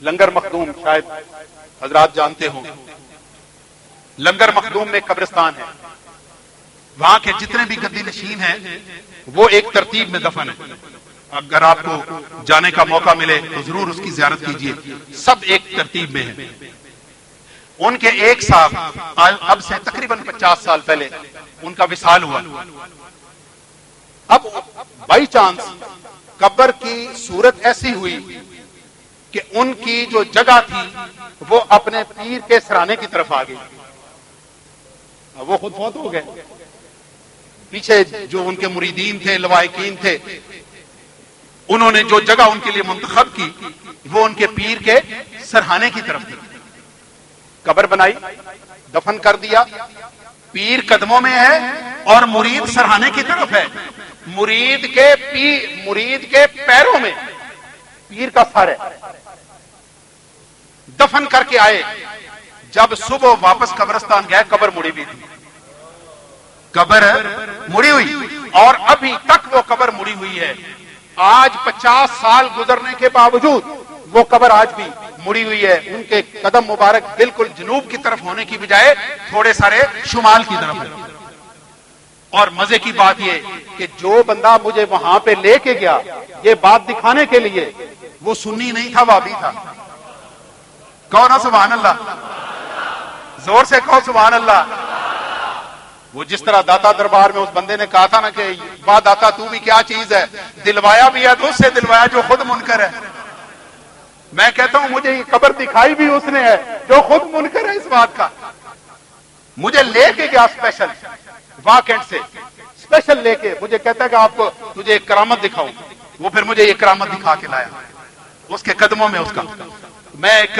لنگر مخدوم شاید حضرات جانتے ہوں، لنگر مخدوم میں قبرستان ہے، وہاں کے جتنے بھی گدی نشین ہیں وہ ایک ترتیب میں دفن ہے. اگر آپ کو جانے کا موقع ملے تو ضرور اس کی زیارت کیجیے. سب ایک ترتیب میں ہیں. ان کے ایک صاحب اب سے تقریباً 50 سال پہلے ان کا وصال ہوا. اب بائی چانس قبر کی صورت ایسی ہوئی کہ ان کی جو جگہ تھی وہ اپنے پیر کے سرانے کی طرف آ گئی. وہ خود فوت ہو گئے. پیچھے جو ان کے مریدین تھے، لوائقین تھے، انہوں نے جو جگہ ان کے لیے منتخب کی وہ ان کے پیر کے سرہانے کی طرف تھی. قبر بنائی، دفن کر دیا. پیر قدموں میں ہے اور مرید سرہانے کی طرف ہے. مرید کے پیروں میں پیر کا سر ہے. دفن کر کے آئے. جب صبح واپس قبرستان گئے قبر مڑی ہوئی تھی. قبر مڑی ہوئی اور ابھی تک وہ قبر مڑی ہوئی ہے. آج 50 سال گزرنے کے باوجود وہ قبر آج بھی مڑی ہوئی ہے. ان کے قدم مبارک بالکل جنوب کی طرف ہونے کی بجائے تھوڑے سارے شمال کی طرف ہے. اور مزے کی بات یہ کہ جو بندہ مجھے وہاں پہ لے کے گیا یہ بات دکھانے کے لیے، وہ سنی نہیں تھا، وابی تھا. کون ہے سبحان اللہ؟ زور سے کہو سبحان اللہ. وہ جس طرح داتا دربار میں اس بندے نے کہا تھا نا کہ واہ داتا تو بھی کیا چیز ہے، دلوایا بھی ہے تو اس سے دلوایا جو خود منکر ہے. میں کہتا ہوں مجھے یہ قبر دکھائی بھی اس نے ہے جو خود منکر ہے اس بات کا. مجھے لے کے گیا اسپیشل واکنڈ سے، اسپیشل لے کے مجھے کہتا ہے کہ آپ کو تجھے ایک کرامت دکھاؤں. وہ پھر مجھے یہ کرامت دکھا کے لایا اس کے قدموں میں اس کا. میں ایک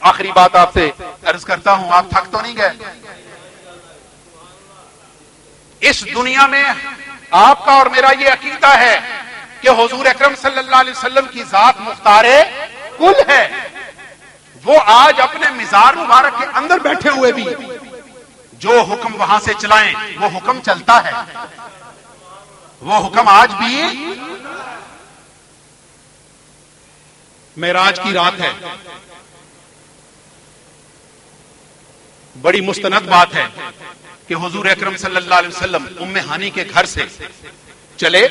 آخری بات آپ سے عرض کرتا ہوں، آپ تھک تو نہیں گئے؟ اس دنیا میں آپ کا اور میرا یہ عقیدہ ہے کہ حضور اکرم صلی اللہ علیہ وسلم کی ذات مختار کل ہے. وہ آج اپنے مزار مبارک کے اندر بیٹھے ہوئے بھی جو حکم وہاں سے چلائیں وہ حکم چلتا ہے. وہ حکم آج بھی. معراج کی رات ہے، بڑی مستند بات ہے کہ حضور اکرم صلی اللہ علیہ وسلم ام ہانی کے گھر سے چلے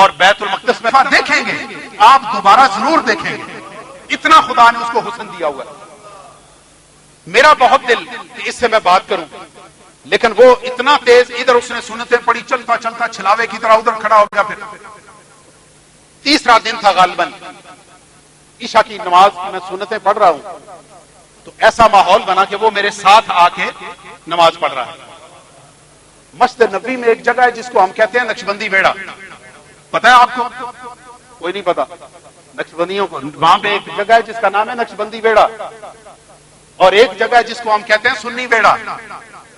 اور بیت المقدس میں دیکھیں گے. آپ دوبارہ ضرور دیکھیں گے. اتنا خدا نے اس کو حسن دیا ہوا ہے. میرا بہت دل کہ اس سے میں بات کروں، لیکن وہ اتنا تیز ادھر اس نے سنتیں پڑھی، چلتا چلتا چھلاوے کی طرح ادھر کھڑا ہو گیا. پھر تیسرا دن تھا غالباً، عشاء کی نماز میں سنتیں پڑھ رہا ہوں تو ایسا ماحول بنا کہ وہ میرے ساتھ آ کے نماز پڑھ رہا ہے. مسجد نبوی میں ایک جگہ ہے جس کو ہم کہتے ہیں نقشبندی بیڑا. پتہ ہے آپ کو؟ کوئی نہیں پتا نقشبندیوں کو. وہاں پہ ایک جگہ ہے جس کا نام ہے نقشبندی بیڑا اور ایک جگہ ہے جس کو ہم کہتے ہیں سنی بیڑا.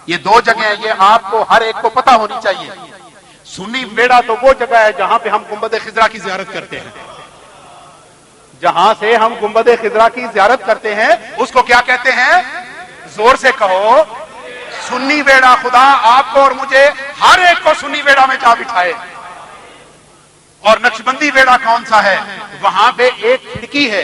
یہ دو جگہیں ہیں، یہ آپ کو ہر ایک کو پتا ہونی چاہیے. سنی بیڑا تو وہ جگہ ہے جہاں پہ ہم گنبد خضرا کی زیارت کرتے ہیں. جہاں سے ہم گنبد خضرا کی زیارت کرتے ہیں اس کو کیا کہتے ہیں؟ زور سے کہو سنی بیڑا. خدا آپ کو اور مجھے ہر ایک کو سنی بیڑا میں جا بٹھائے. اور نقشبندی بیڑا کون سا ہے؟ وہاں پہ ایک کھڑکی ہے.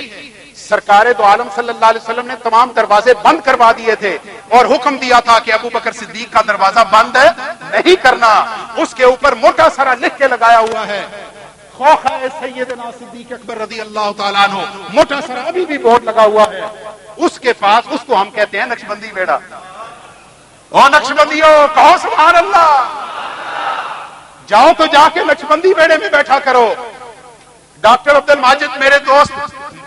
سرکار دو عالم صلی اللہ علیہ وسلم نے تمام دروازے بند کروا دیے تھے اور حکم دیا تھا کہ ابو بکر صدیق کا دروازہ بند نہیں کرنا. اس کے اوپر موٹا سارا لکھ کے لگایا ہوا ہے خوخہ سیدنا صدیق اکبر رضی اللہ تعالیٰ عنہ. موٹا سارا ابھی بھی بورڈ لگا ہوا ہے اس کے پاس. اس کو ہم کہتے ہیں نقشبندی بیڑا. او نقشبندیوں کہو سبحان اللہ. جاؤ تو جا کے نقشبندی بیڑے میں بیٹھا کرو. ڈاکٹر عبد الماجد میرے دوست،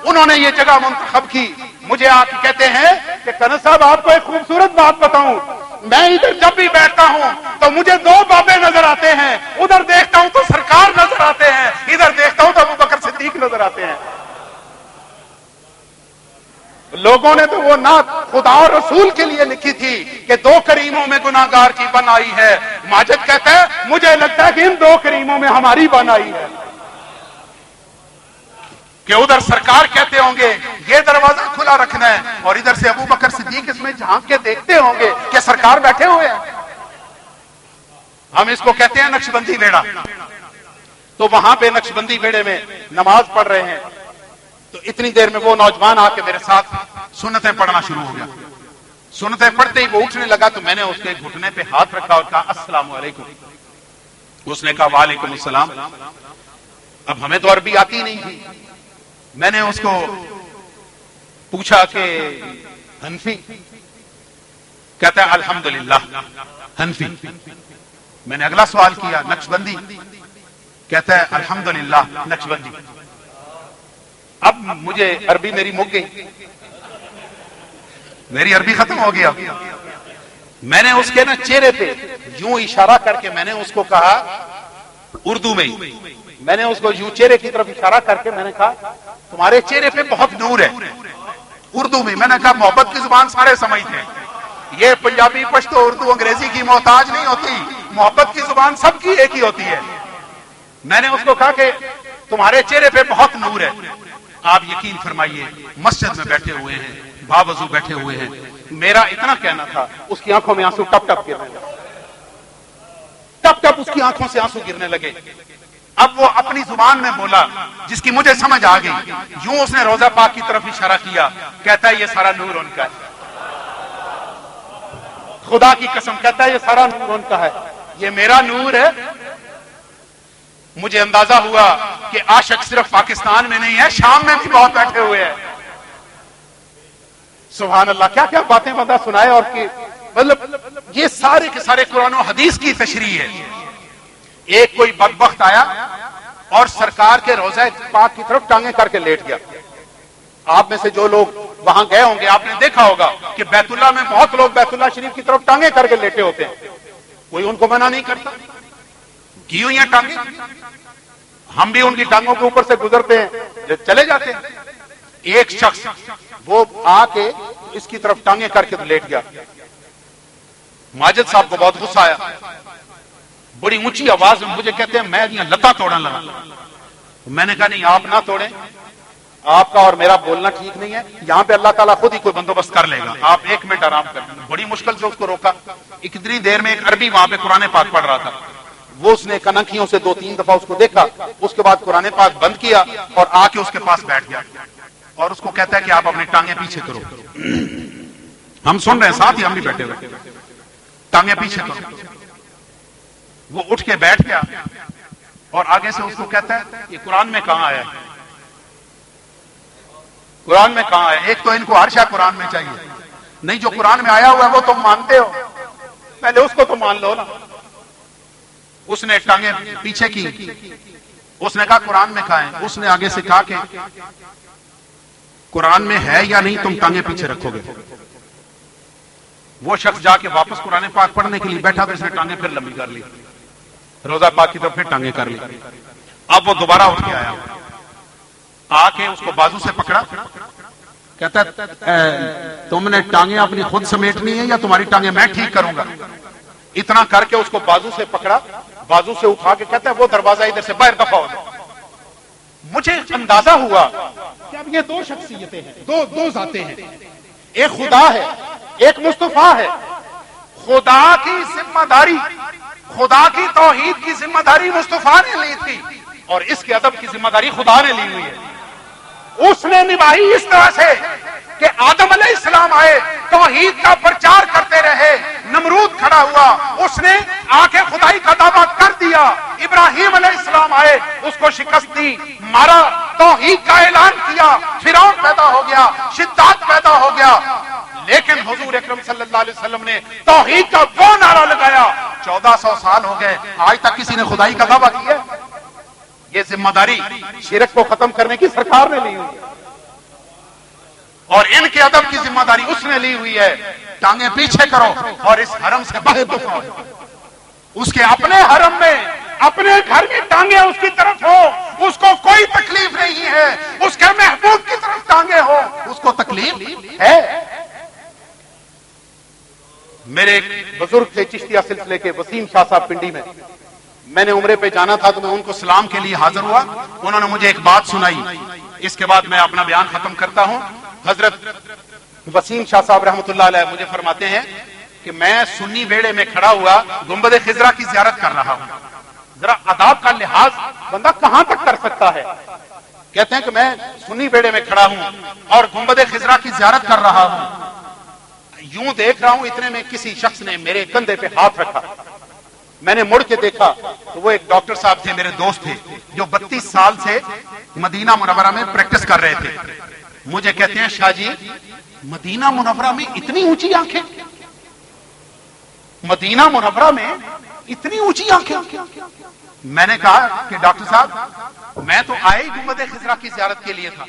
انہوں نے یہ جگہ منتخب کی. مجھے آ کے کہتے ہیں کہ کنر صاحب آپ کو ایک خوبصورت بات بتاؤں، میں ادھر جب بھی بیٹھتا ہوں تو مجھے دو بابے نظر آتے ہیں. ادھر دیکھتا ہوں تو سرکار نظر آتے ہیں، ادھر دیکھتا ہوں تو ابو بکر صدیق نظر آتے ہیں. لوگوں نے تو وہ نعت خدا اور رسول کے لیے لکھی تھی کہ دو کریموں میں گناہگار کی بن آئی ہے. ماجد کہتا ہے مجھے لگتا ہے کہ ان دو کریموں میں ہماری بن آئی ہے کہ ادھر سرکار کہتے ہوں گے یہ دروازہ کھلا رکھنا ہے اور ادھر سے ابو بکر صدیق اس میں جھانک کے دیکھتے ہوں گے کہ سرکار بیٹھے ہوئے ہیں. ہم اس کو کہتے ہیں نقشبندی بیڑا. تو وہاں پہ نقشبندی بیڑے میں نماز پڑھ رہے ہیں. تو اتنی دیر میں وہ نوجوان آ کے میرے ساتھ سنتیں پڑھنا شروع ہو گیا. سنتیں پڑھتے ہی وہ اٹھنے لگا تو میں نے اس کے گھٹنے پہ ہاتھ رکھا اور کہا السلام علیکم. اس نے کہا وعلیکم السلام. اب ہمیں تو عربی آتی نہیں تھی. میں نے اس کو پوچھا کہ حنفی؟ کہتا ہے الحمدللہ حنفی. میں نے اگلا سوال کیا نقشبندی؟ کہتا ہے الحمدللہ نقشبندی. اب مجھے عربی میری مک گئی, میری عربی ختم ہو گیا. میں نے اس کے نا چہرے پہ یوں اشارہ کر کے میں نے اس کو کہا اردو میں, میں نے اس کو یوں چہرے کی طرف اشارہ کر کے میں نے کہا تمہارے چہرے پہ بہت نور ہے. اردو میں میں نے کہا محبت کی زبان سارے سمجھتے ہیں, یہ پنجابی پشتو اردو انگریزی کی محتاج نہیں ہوتی, محبت کی زبان سب کی ایک ہی ہوتی ہے. میں نے اس کو کہا کہ تمہارے چہرے پہ بہت نور ہے. آپ یقین فرمائیے مسجد میں بیٹھے ہوئے ہیں, باوضو بیٹھے ہوئے ہیں, میرا اتنا کہنا تھا اس کی آنکھوں میں آنسو ٹپ ٹپ گرنے لگے, ٹپ ٹپ اس کی آنکھوں سے آنسو گرنے لگے. اب وہ اپنی زبان میں بولا جس کی مجھے سمجھ آ گئی, یوں اس نے روزہ پاک کی طرف اشارہ کیا, کہتا ہے یہ سارا نور ان کا ہے. خدا کی قسم کہتا ہے یہ سارا نور ان کا ہے, یہ میرا نور ہے. مجھے اندازہ ہوا کہ عاشق صرف پاکستان میں نہیں ہے, شام میں بھی بہت بیٹھے ہوئے ہیں. سبحان اللہ, کیا کیا باتیں بندہ سنائے. اور کہ مطلب یہ سارے کے سارے قرآن و حدیث کی تشریح ہے. ایک کوئی بدبخت آیا اور سرکار کے روضہ پاک کی طرف ٹانگیں کر کے لیٹ گیا. آپ میں سے جو لوگ وہاں گئے ہوں گے آپ نے دیکھا ہوگا کہ بیت اللہ میں بہت لوگ بیت اللہ شریف کی طرف ٹانگیں کر کے لیٹے ہوتے ہیں, کوئی ان کو منع نہیں کرتا. کی ہوئی ہیں ٹانگیں, ہم بھی ان کی ٹانگوں کے اوپر سے گزرتے ہیں, چلے جاتے ہیں. ایک شخص وہ آ کے اس کی طرف ٹانگیں کر کے لیٹ گیا. ماجد صاحب کو بہت غصہ آیا, بڑی اونچی آواز میں مجھے کہتے ہیں میں لتا توڑنے لگا. میں نے کہا نہیں آپ نہ توڑیں, آپ کا اور میرا بولنا ٹھیک نہیں ہے, یہاں پہ اللہ تعالیٰ خود ہی کوئی بندوبست کر لے گا, آپ ایک منٹ آرام کریں. بڑی مشکل سے اس کو روکا. اتنی دیر میں ایک عربی وہاں پہ قرآن پاک پڑھ رہا تھا, وہ اس نے کنکھیوں سے 2-3 دفعہ اس کو دیکھا, اس کے بعد قرآن پاک بند کیا اور آ کے اس کے پاس بیٹھ گیا اور اس کو کہتا ہے کہ آپ اپنی ٹانگیں پیچھے کرو. ہم سن رہے ہیں ساتھ ہی, ہم بھی بیٹھے ہوئے, ٹانگیں پیچھے کرو. وہ اٹھ کے بیٹھ گیا اور آگے سے اس کو کہتا ہے یہ قرآن میں کہاں آیا ہے, قرآن میں کہاں آیا. ایک تو ان کو ہر شے قرآن میں چاہیے, نہیں جو قرآن میں آیا ہوا ہے وہ تم مانتے ہو, پہلے اس کو تو مان لو نا. اس نے ٹانگیں پیچھے کی, اس نے کہا قرآن میں کہاں ہے. اس نے آگے سے کہا کہ قرآن میں ہے یا نہیں تم ٹانگیں پیچھے رکھو گے. وہ شخص جا کے واپس قرآن پاک پڑھنے کے لیے بیٹھا تو اس نے ٹانگیں پھر لمبی کر لی, روزہ پاک کی طرف پھر ٹانگیں کر لی. اب وہ دوبارہ اٹھ کے آیا, آ کے اس کو بازو سے پکڑا, کہتا تم نے ٹانگیں اپنی خود سمیٹنی ہے یا تمہاری ٹانگیں میں ٹھیک کروں گا. اتنا کر کے اس کو بازو سے پکڑا, بازو سے اٹھا کے کہتا ہے وہ دروازہ ادھر سے باہر دفع ہو جاؤ. مجھے اندازہ ہوا کہ اب یہ دو شخصیتیں ہیں, دو ذاتیں ہیں, ایک خدا ہے ایک مصطفیٰ ہے. خدا کی ذمہ داری, خدا کی توحید کی ذمہ داری مصطفیٰ نے لی تھی اور اس کے ادب کی ذمہ داری خدا نے لی ہوئی ہے. اس نے نبھائی اس طرح سے کہ آدم علیہ السلام آئے, توحید کا پرچار کرتے رہے, نمرود کھڑا ہوا, اس نے آ کے خدائی کا دعویٰ کر دیا. ابراہیم علیہ السلام آئے, اس کو شکست دی, مارا, توحید کا اعلان کیا, فرعون پیدا ہو گیا, شداد پیدا ہو گیا. لیکن حضور اکرم صلی اللہ علیہ وسلم نے توحید کا وہ نعرہ لگایا. 1400 سال ہو گئے, آج تک کسی نے خدائی کا دعویٰ کیا. یہ ذمہ داری شرک کو ختم کرنے کی سرکار نے لی ہوئی ہے اور ان کے ادب کی ذمہ داری اس نے لی ہوئی ہے. ٹانگیں پیچھے کرو اور اس حرم سے باہر دکھاؤ. اس کے اپنے حرم میں, اپنے گھر میں ٹانگیں اس کی طرف ہو, اس کو کوئی تکلیف نہیں ہے. اس کے محبوب کی طرف ٹانگیں ہو, اس کو تکلیف ہے. میرے ایک بزرگ تھے چشتیہ سلسلے کے, وسیم شاہ صاحب پنڈی میں نے عمرے پہ جانا تھا تو میں ان کو سلام کے لیے حاضر ہوا. انہوں نے مجھے ایک بات سنائی, اس کے بعد میں اپنا بیان ختم کرتا ہوں. حضرت وسیم شاہ صاحب رحمۃ اللہ علیہ مجھے فرماتے ہیں کہ میں سنی بیڑے میں کھڑا ہوا گنبد خضرا کی زیارت کر رہا ہوں. ذرا آداب کا لحاظ بندہ کہاں تک کر سکتا ہے, کہتے ہیں کہ میں سنی بیڑے میں کھڑا ہوں اور گنبد خضرا کی زیارت کر رہا ہوں، یوں دیکھ رہا ہوں، اتنے میں کسی شخص نے میرے کندھے پہ ہاتھ رکھا. میں نے مڑ کے دیکھا تو وہ ایک ڈاکٹر صاحب تھے، میرے دوست تھے، جو 32 سال سے مدینہ منورہ میں پریکٹس کر رہے تھے. مجھے کہتے ہیں شاہ جی مدینہ منورہ میں اتنی اونچی آنکھیں، مدینہ منورہ میں اتنی اونچی آنکھیں. میں نے کہا کہ ڈاکٹر صاحب میں تو آئے گنبد خضرا کی زیارت کے لیے تھا،